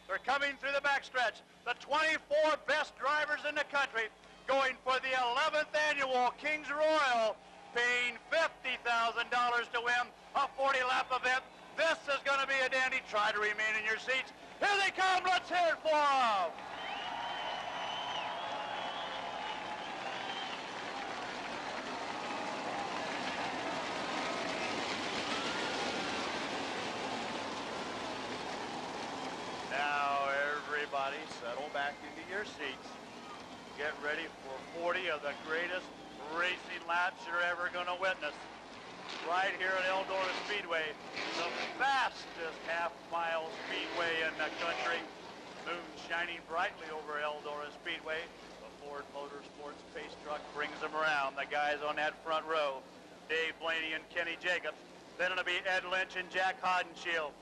They're coming through the backstretch. The 24 best drivers in the country going for the 11th annual Kings Royal, paying $50,000 to win a 40-lap event. This is going to be a dandy. Try to remain in your seats. Here they come. Let's hear it for them. Now, everybody, settle back into your seats. Get ready for 40 of the greatest racing laps you're ever going to witness. Right here at Eldora Speedway, the fastest half-mile speedway in the country. Moon shining brightly over Eldora Speedway. The Ford Motorsports pace truck brings them around. The guys on that front row, Dave Blaney and Kenny Jacobs. Then it'll be Ed Lynch and Jack Hodenshield,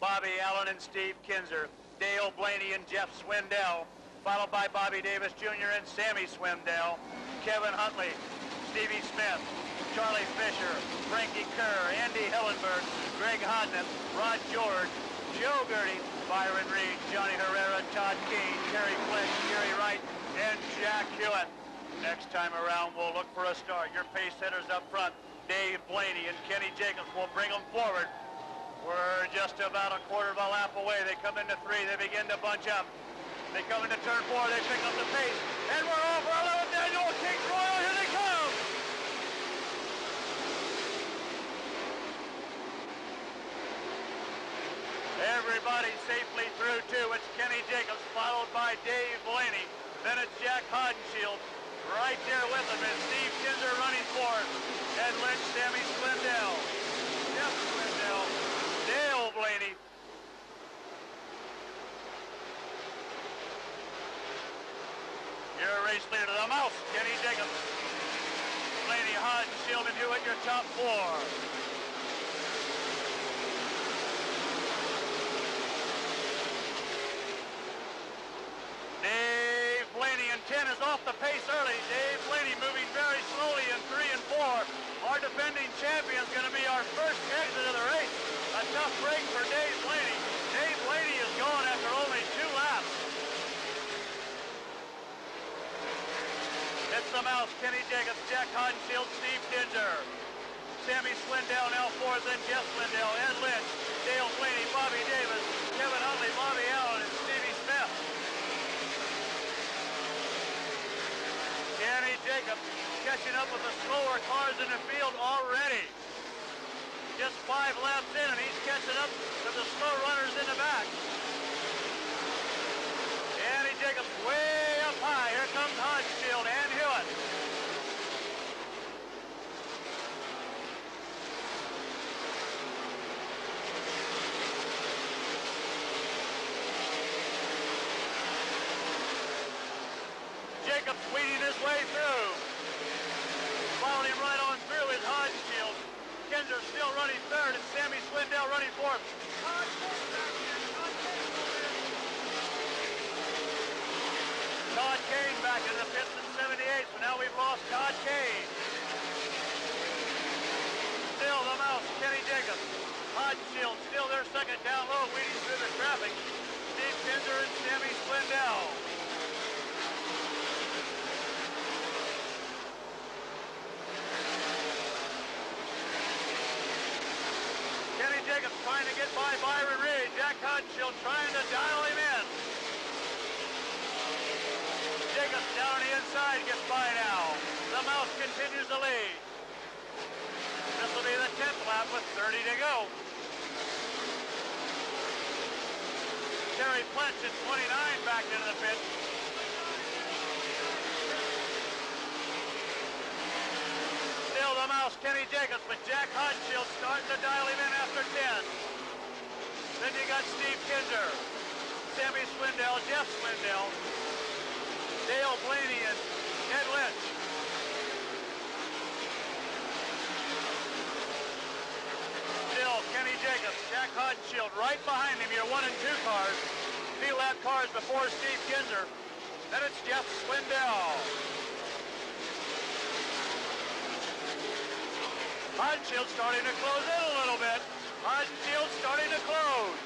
Bobby Allen and Steve Kinzer, Dale Blaney and Jeff Swindell, followed by Bobby Davis Jr. and Sammy Swindell, Kevin Huntley, Stevie Smith, Charlie Fisher, Frankie Kerr, Andy Hillenberg, Greg Hodnett, Rod George, Joe Gertie, Byron Reed, Johnny Herrera, Todd Keane, Terry Fletch, Gary Wright, and Jack Hewitt. Next time around, we'll look for a start. Your pace setters up front, Dave Blaney and Kenny Jacobs will bring them forward. We're just about a quarter of a lap away. They come into 3. They begin to bunch up. They come into turn 4. They pick up the pace. And we're off for 11th annual Kings Royal. Here they come. Everybody safely through, too. It's Kenny Jacobs, followed by Dave Blaney. Then it's Jack Hodenshield. Right there with him is Steve Kinzer running fourth. Ed Lynch, Sammy Swindell, Jeff Swindell, Dale Blaney. Your race leader, the mouse, Kenny Jacobs. Blaney, Hodenshield, and Hewitt, your top 4. Dave Blaney in 10 is off the pace early. Dave Blaney moving very slowly in 3 and 4. Our defending champion is going to be our first exit of the race. A tough break for Dave Blaney. Dave Blaney is gone after only 2 laps. It's the mouse, Kenny Jacobs, Jack Hodenshield, Steve Kinzer. Sammy Swindell now fourth, and Jeff Swindell, Ed Lynch, Dale Blaney, Bobby Davis, Kevin Huntley, Bobby Allen, and Stevie Smith. Kenny Jacobs catching up with the slower cars in the field already. Just 5 laps in, and he's catching up with the slow runners in the back. Kenny Jacobs way up high. Here comes Hodenshield and Hewitt. Jacobs weeding his way through. Following him right on through is Hodenshield. Kinzer still running third, and Sammy Swindell running fourth. Todd Kane back in the pits in 78, so now we've lost Todd Kane. Still the mouse, Kenny Jacobs. Hodenshield still their second down low, weeding through the traffic. Steve Kinzer and Sammy Swindell. Kenny Jacobs trying to get by Byron Reed. Jack Hodenshield trying to dial him in. Jacobs down on the inside gets by now. The mouse continues to lead. This will be the 10th lap with 30 to go. Terry Fletch at 29 back into the pit. Still the mouse, Kenny Jacobs, but Jack Hodenshield starting to dial him in after 10. Then you got Steve Kinzer, Sammy Swindell, Jeff Swindell, Dale Blaney, and Ed Lynch. Still Kenny Jacobs, Jack Hodenshield right behind him, your 1 and 2 cars. Field lap cars before Steve Kinzer. Then it's Jeff Swindell. Hodenshield starting to close in a little bit. Hodenshield starting to close.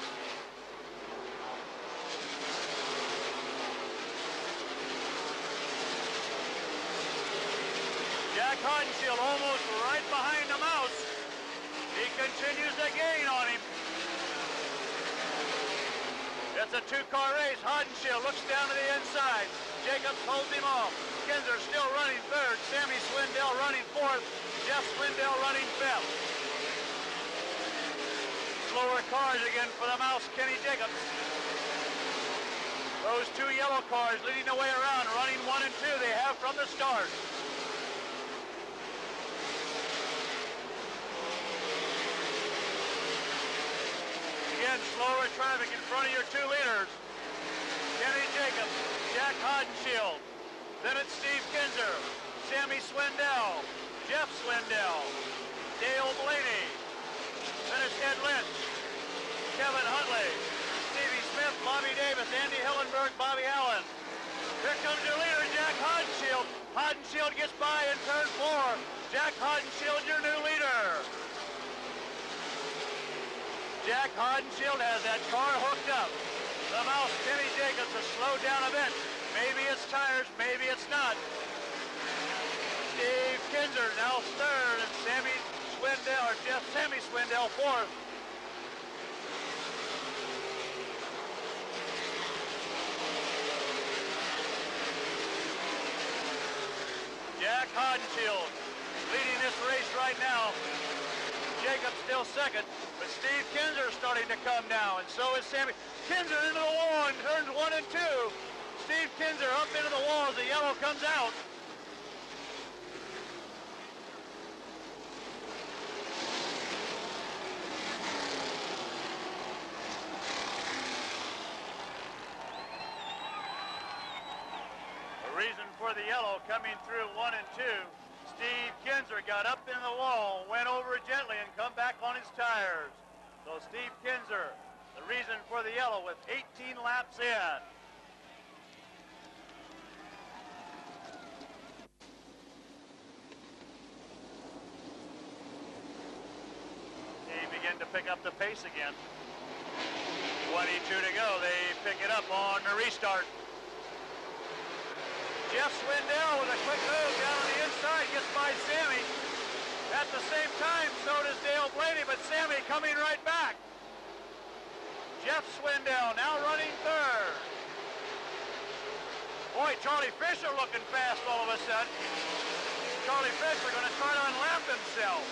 Jack Hodenshield almost right behind the mouse. He continues to gain on him. It's a two-car race. Hodenshield looks down to the inside. Jacobs holds him off. Kinzer still running third. Sammy Swindell running fourth. Jeff Swindell running fifth. Slower cars again for the mouse, Kenny Jacobs. Those two yellow cars leading the way around, running 1 and 2 they have from the start. Again, slower traffic in front of your two leaders. Kenny Jacobs, Jack Hodenshield. Then it's Steve Kinzer, Sammy Swindell, Jeff Swindell, Dale Blaney. Then it's Ed Lynch, Kevin Huntley, Stevie Smith, Bobby Davis, Andy Hillenberg, Bobby Allen. Here comes your leader, Jack Hodenshield. Hodenshield gets by in turn 4. Jack Hodenshield, your new leader. Jack Hodenshield has that car hooked up. The mouse, Kenny Jacobs, has slowed down a bit. Maybe it's tires, maybe it's not. Steve Kinzer now third, and Sammy Swindell fourth. Jack Hodenshield leading this race right now. Jacobs still second, but Steve Kinzer is starting to come now, and so is Sammy. Kinzer into the wall in turns 1 and 2. Steve Kinzer up into the wall as the yellow comes out. The reason for the yellow coming through 1 and 2. Steve Kinzer got up in the wall, went over gently, and come back on his tires. So Steve Kinzer, the reason for the yellow with 18 laps in. They begin to pick up the pace again. 22 to go. They pick it up on the restart. Jeff Swindell with a quick move down on the inside, gets by Sammy. At the same time, so does Dale Blaney, but Sammy coming right back. Jeff Swindell now running third. Boy, Charlie Fisher looking fast all of a sudden. Charlie Fisher going to try to unlap himself.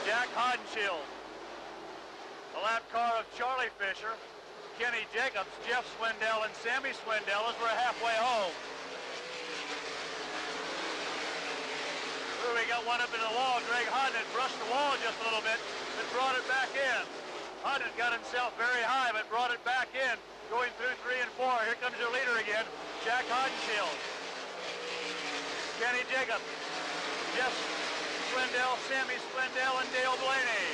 Jack Hodenshield. The lap car of Charlie Fisher, Kenny Jacobs, Jeff Swindell, and Sammy Swindell as we're halfway home. Ooh, we got one up in the wall. Greg Hodden had brushed the wall just a little bit, but brought it back in. Hodden got himself very high, but brought it back in, going through 3 and 4. Here comes your leader again, Jack Hodenshield. Kenny Jacobs, Jeff Swindell, Sammy Swindell, and Dale Blaney.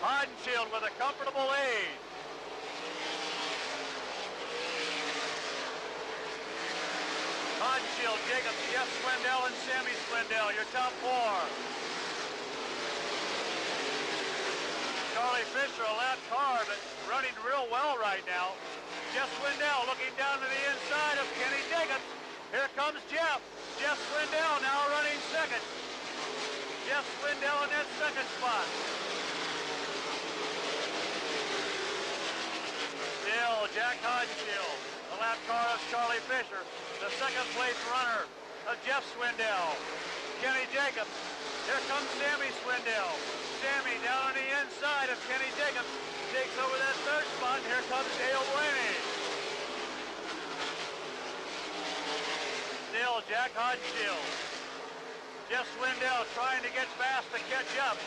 Hodenshield with a comfortable lead. Hodenshield, Jacobs, Jeff Swindell, and Sammy Swindell, your top 4. Charlie Fisher, a lap car, but running real well right now. Jeff Swindell looking down to the inside of Kenny Jacobs. Here comes Jeff. Jeff Swindell now running second. Jeff Swindell in that second spot. Still Jack Hodenshield, the lap car of Charlie Fisher. The second place runner of Jeff Swindell. Kenny Jacobs. Here comes Sammy Swindell. Sammy down on the inside of Kenny Jacobs. Takes over that third spot. And here comes Dale Blaney. Still Jack Hodenshield. Jeff Swindell trying to get fast to catch up.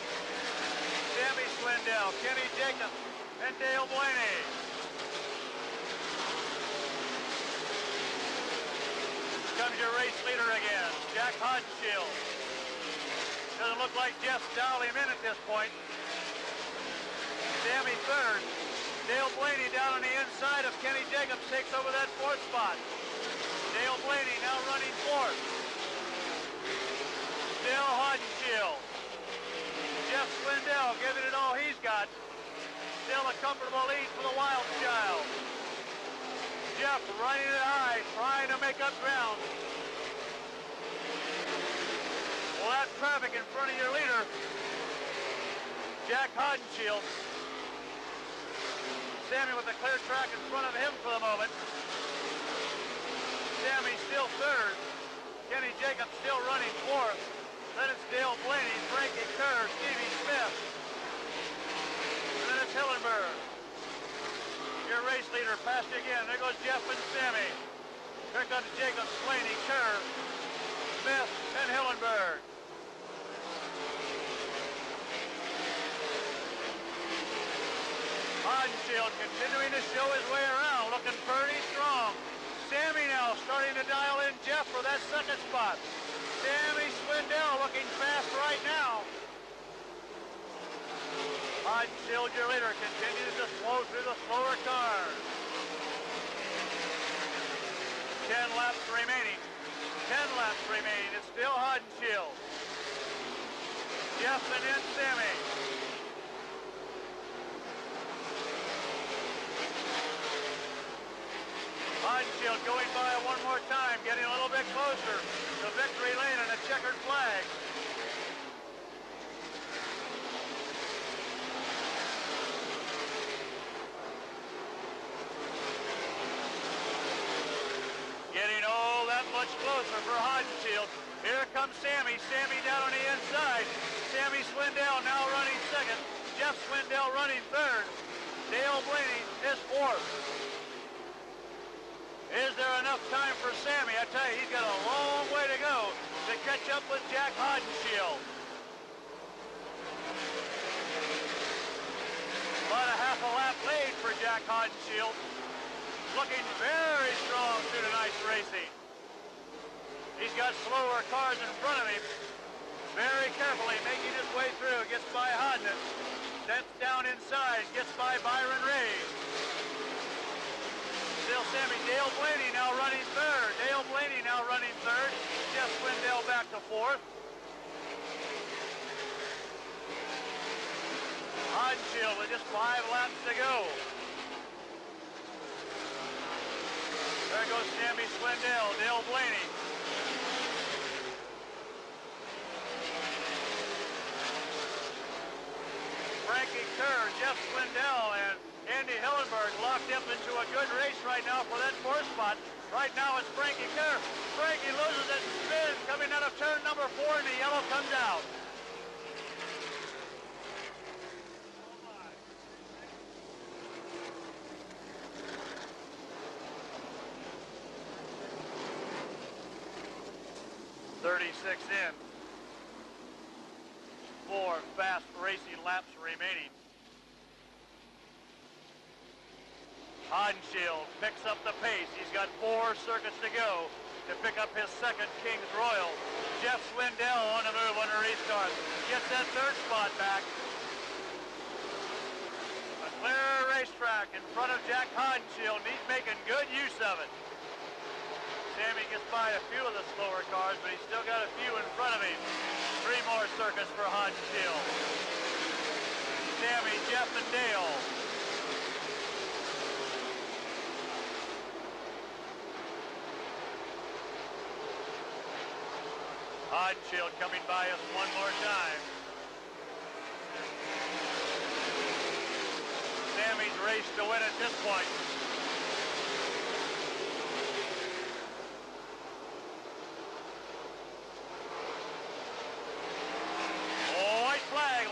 Sammy Swindell, Kenny Jacobs, and Dale Blaney. Comes your race leader again, Jack Hodenshield. Doesn't look like Jeff's dialed him in at this point. Sammy third. Dale Blaney down on the inside of Kenny Jacobs takes over that fourth spot. Dale Blaney now running fourth. Still Hodenshield. Jeff Swindell giving it all he's got. still a comfortable lead for the Wild Child. Jeff running it high, trying to make up ground. Well, that traffic in front of your leader, Jack Hodenshield. Sammy with a clear track in front of him for the moment. Sammy still third. Kenny Jacobs still running fourth. Then it's Dale Blaney, Frankie Kerr, Stevie Smith. And then it's Hillenberg. Your race leader passed you again. There goes Jeff and Sammy. Here comes Jacobs, Blaney, Kerr, Smith, and Hillenberg. Hodenshield continuing to show his way around, looking pretty strong. Sammy now starting to dial in Jeff for that second spot. Sammy Swindell looking fast right now. Hodenshield, your leader, continues to slow through the slower cars. 10 laps remaining. 10 laps remaining. It's still Hodenshield. Jeff and then Sammy. Hodenshield going by one more time, getting a little bit closer to victory lane and a checkered flag. Getting all that much closer for Hodenshield. Here comes Sammy. Sammy down on the inside. Sammy Swindell now running second. Jeff Swindell running third. Dale Blaney is fourth. Is there enough time for Sammy? I tell you, he's got a long way to go to catch up with Jack Hodenshield. About a half a lap late for Jack Hodenshield. Looking very strong through tonight's racing. He's got slower cars in front of him. Very carefully making his way through. Gets by Hodness. Sets down inside. Gets by Byron Ray. Still Sammy. Dale Blaney now running third. Dale Blaney now running third. Jeff Swindell back to fourth. Hodenshield with just 5 laps to go. There goes Sammy Swindell. Dale Blaney. Frankie Kerr, Jeff Swindell, and Andy Hillenberg locked up into a good race right now for that 4th spot. Right now it's Frankie Kerr. Frankie loses it and spins coming out of turn number 4 and the yellow comes out. In. 4 fast racing laps remaining. Hodenshield picks up the pace. He's got 4 circuits to go to pick up his second King's Royal. Jeff Swindell on the move on the restart. Gets that 3rd spot back. A clear racetrack in front of Jack Hodenshield, and he's making good use of it. Sammy gets by a few of the slower cars, but he's still got a few in front of him. 3 more circuits for Hodenshield. Sammy, Jeff, and Dale. Hodenshield coming by us one more time. Sammy's race to win at this point.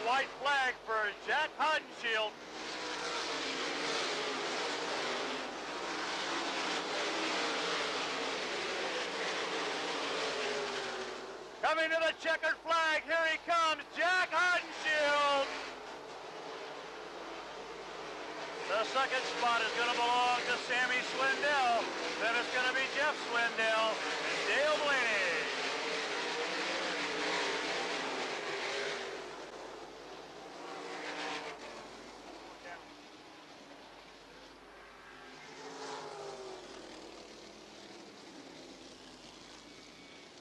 White flag for Jack Hodenshield. Coming to the checkered flag, here he comes, Jack Hodenshield. The second spot is going to belong to Sammy Swindell. Then it's going to be Jeff Swindell and Dale Blaney.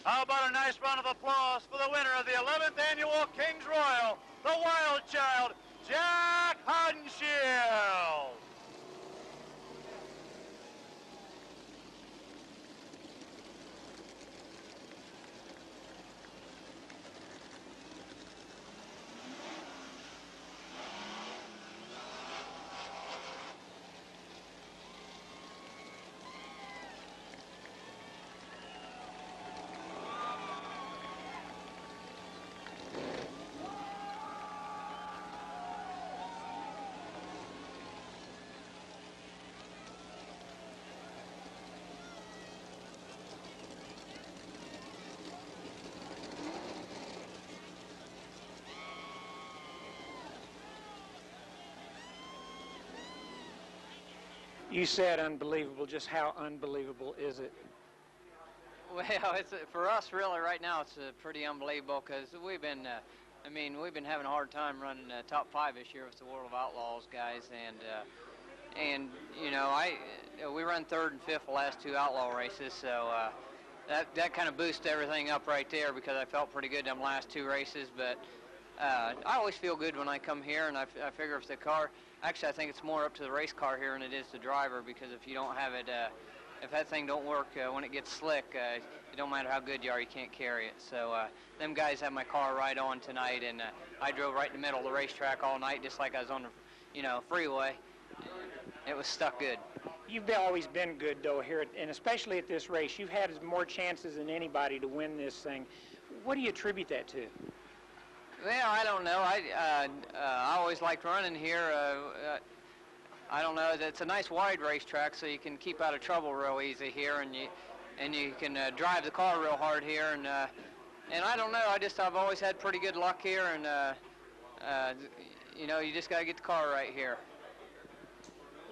How about a nice round of applause for the winner of the 11th annual King's Royal, the Wild Child, Jack Hodenshield. You said unbelievable. Just how unbelievable is it? Well, it's for us really right now. It's pretty unbelievable because we've been, we've been having a hard time running top 5 this year with the World of Outlaws guys, and you know, we run 3rd and 5th the last 2 outlaw races, so that kind of boosts everything up right there because I felt pretty good them last 2 races. But I always feel good when I come here, and I figure if the car, actually I think it's more up to the race car here than it is the driver, because if you don't have it, if that thing don't work when it gets slick, it don't matter how good you are, you can't carry it. So them guys have my car right on tonight, and I drove right in the middle of the racetrack all night, just like I was on the freeway. It was stuck good. You've always been good, though, here, and especially at this race. You've had more chances than anybody to win this thing. What do you attribute that to? Well, I don't know. I always liked running here. I don't know. It's a nice wide racetrack, so you can keep out of trouble real easy here, and you can drive the car real hard here. And I don't know. I've always had pretty good luck here, and you know, you just got to get the car right here.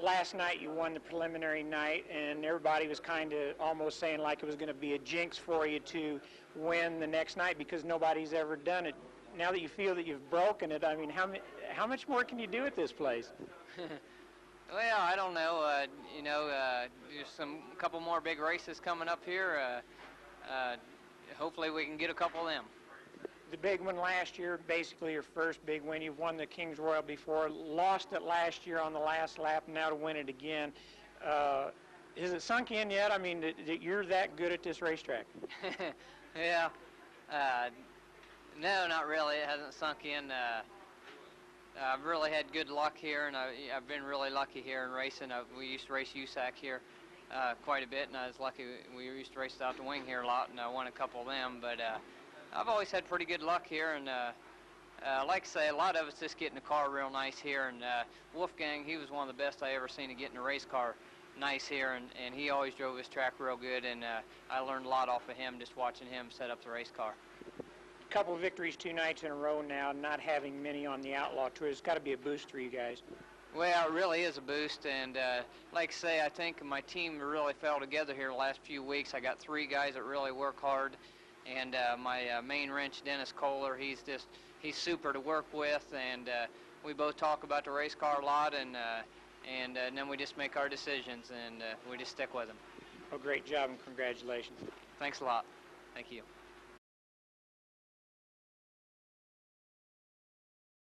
Last night you won the preliminary night, and everybody was kind of almost saying like it was going to be a jinx for you to win the next night because nobody's ever done it. Now that you feel that you've broken it, I mean, how much more can you do at this place? Well, I don't know. You know, there's a couple more big races coming up here. Hopefully we can get a couple of them. The big one last year, basically your first big win. You've won the King's Royal before, lost it last year on the last lap, now to win it again. Has it sunk in yet? I mean, that you're that good at this racetrack? Yeah. No, not really. It hasn't sunk in. I've really had good luck here, and I've been really lucky here in racing. We used to race USAC here quite a bit, and I was lucky. We used to race out the wing here a lot, and I won a couple of them. But I've always had pretty good luck here, and like I say, a lot of it's just getting the car real nice here. And Wolfgang, he was one of the best I ever seen to get in a race car nice here, and he always drove his track real good, and I learned a lot off of him just watching him set up the race car. Couple of victories 2 nights in a row now, not having many on the Outlaw Tour. It's got to be a boost for you guys. Well, it really is a boost, and like I say, I think my team really fell together here the last few weeks. I got 3 guys that really work hard, and my main wrench, Dennis Kohler, he's super to work with, and we both talk about the race car a lot, and then we just make our decisions, and we just stick with them. Well, great job and congratulations. Thanks a lot. Thank you.